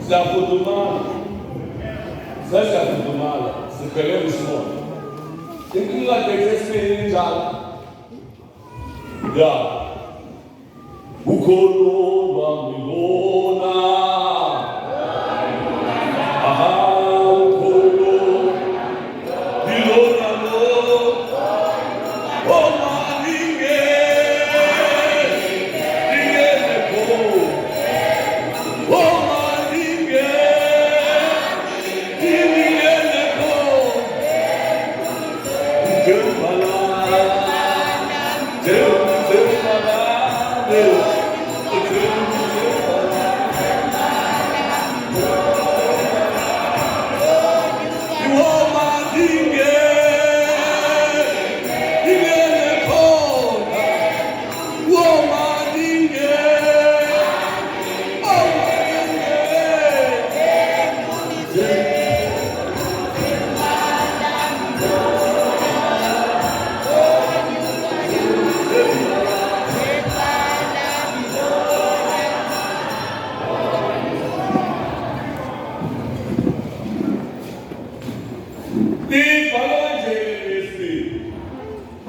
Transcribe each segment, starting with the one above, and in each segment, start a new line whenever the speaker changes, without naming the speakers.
Zafudumala. Sasa Zafudumala. Siperebu small. Thinking like they just made in Jala. Yeah. Ukolo Bamilona. Aha, Ukolo. Bilona no. Oh, Malinge. Oh, Malinge.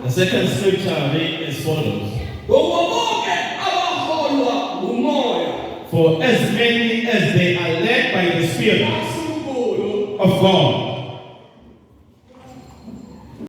The second scripture read as follows. For as many as they are led by the Spirit of God,